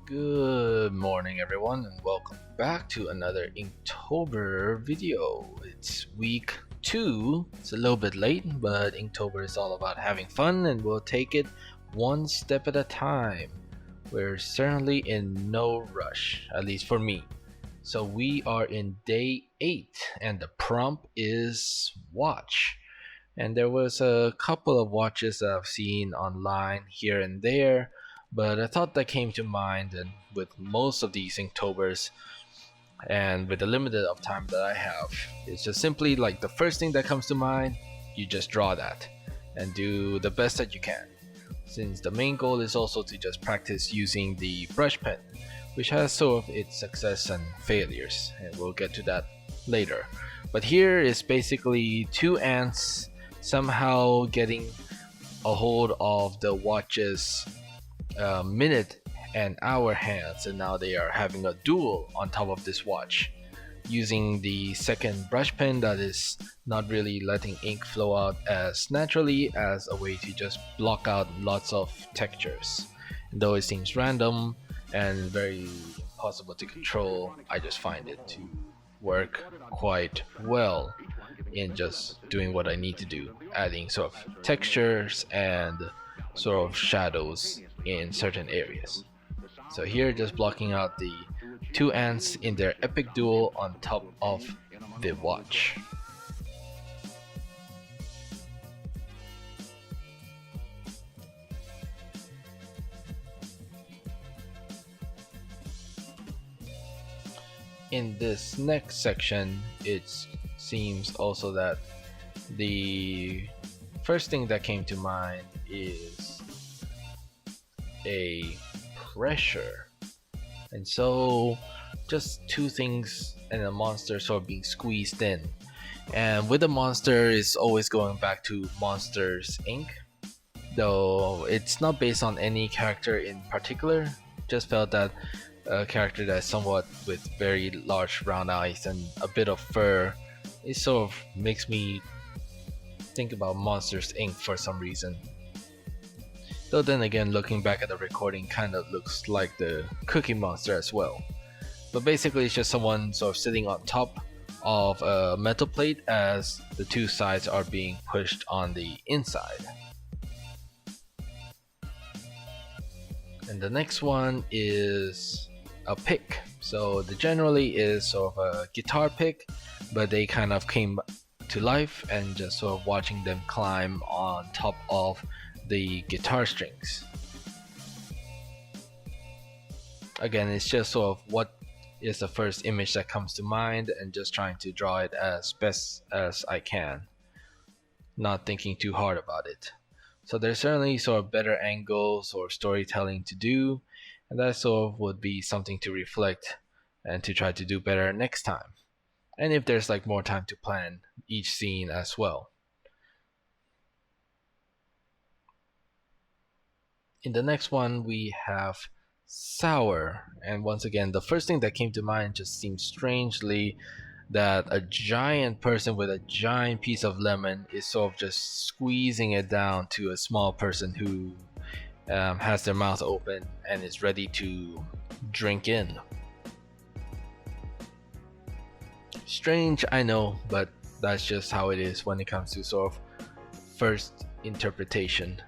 Good morning, everyone, and welcome back to another Inktober video. It's week 2. It's a little bit late, but Inktober is all about having fun, and we'll take it one step at a time. We're certainly in no rush, at least for me. So we are in day 8, and the prompt is watch. And there was a couple of watches that I've seen online here and there, but a thought that came to mind, and with most of these Inktobers and with the limited of time that I have, it's just simply like the first thing that comes to mind, you just draw that and do the best that you can. Since the main goal is also to just practice using the brush pen, which has sort of its success and failures, and we'll get to that later. But here is basically two ants somehow getting a hold of the watch's minute and hour hands, and now they are having a duel on top of this watch using the second brush pen that is not really letting ink flow out as naturally as a way to just block out lots of textures. And though it seems random and very impossible to control, I just find it to work quite well in just doing what I need to do, adding sort of textures and sort of shadows in certain areas. So here, just blocking out the two ants in their epic duel on top of the watch. In this next section, it seems also that the first thing that came to mind is a pressure, and so just two things and a monster sort of being squeezed in. And with the monster, is always going back to Monsters Inc., though it's not based on any character in particular. Just felt that a character that's somewhat with very large round eyes and a bit of fur, it sort of makes me think about Monsters Inc. for some reason. Though then again, looking back at the recording, kind of looks like the Cookie Monster as well. But basically it's just someone sort of sitting on top of a metal plate as the two sides are being pushed on the inside. And the next one is a pick. So the generally is sort of a guitar pick, but they kind of came to life and just sort of watching them climb on top of the guitar strings. Again, it's just sort of what is the first image that comes to mind and just trying to draw it as best as I can, not thinking too hard about it. So there's certainly sort of better angles or storytelling to do, and that sort of would be something to reflect and to try to do better next time. And if there's like more time to plan each scene as well. In the next one, we have sour, and once again, the first thing that came to mind just seems strangely that a giant person with a giant piece of lemon is sort of just squeezing it down to a small person who has their mouth open and is ready to drink in. Strange, I know, but that's just how it is when it comes to sort of first interpretation.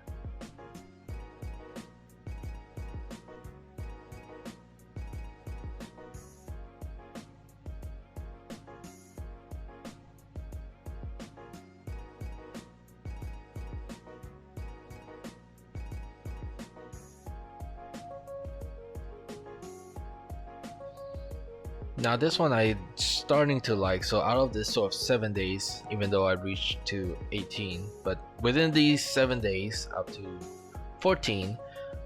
Now this one I starting to like, so out of this sort of 7 days, even though I reached to 18, but within these 7 days up to 14,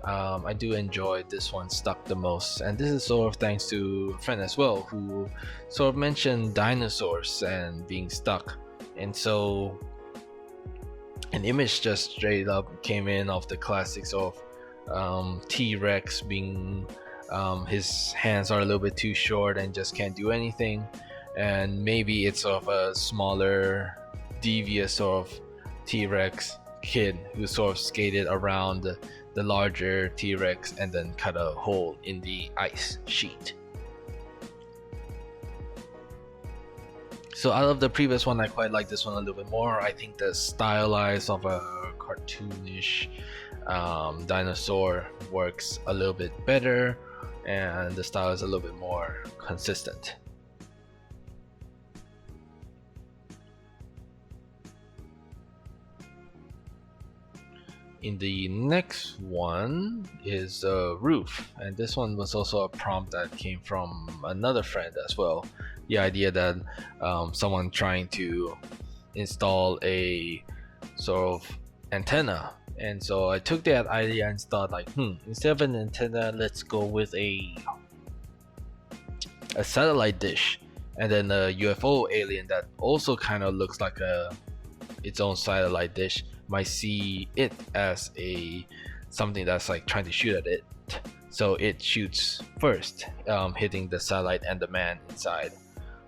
I do enjoy this one stuck the most. And this is sort of thanks to a friend as well who sort of mentioned dinosaurs and being stuck, and so an image just straight up came in of the classics of T-Rex being his hands are a little bit too short and just can't do anything, and maybe it's of a smaller devious sort of T-Rex kid who sort of skated around the larger T-Rex and then cut a hole in the ice sheet. So out of the previous one, I quite like this one a little bit more. I think the stylized of a cartoonish dinosaur works a little bit better, and the style is a little bit more consistent. In the next one is a roof, and this one was also a prompt that came from another friend as well. The idea that someone trying to install a sort of antenna, and so I took that idea and thought like, instead of an antenna, let's go with a satellite dish, and then a UFO alien that also kind of looks like its own satellite dish might see it as something that's like trying to shoot at it, so it shoots first, hitting the satellite and the man inside.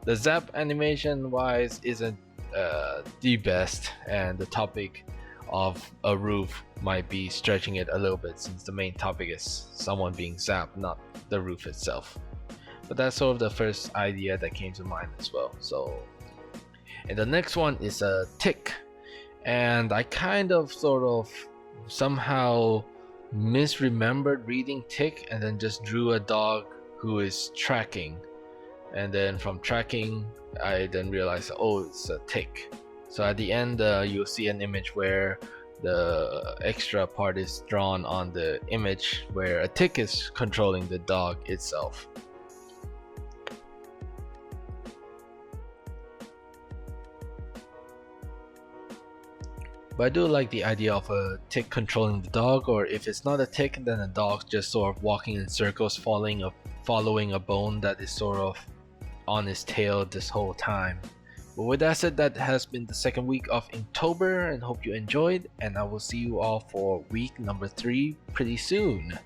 The zap animation wise isn't the best, and the topic of a roof might be stretching it a little bit, since the main topic is someone being zapped, not the roof itself. But that's sort of the first idea that came to mind as well. So, and the next one is a tick, and I kind of sort of somehow misremembered reading tick and then just drew a dog who is tracking, and then from tracking I then realized, oh, it's a tick. So at the end you'll see an image where the extra part is drawn on the image where a tick is controlling the dog itself. But I do like the idea of a tick controlling the dog, or if it's not a tick, then a dog just sort of walking in circles, following a bone that is sort of on his tail this whole time. But with that said, that has been the second week of Inktober, and hope you enjoyed, and I will see you all for week number 3 pretty soon.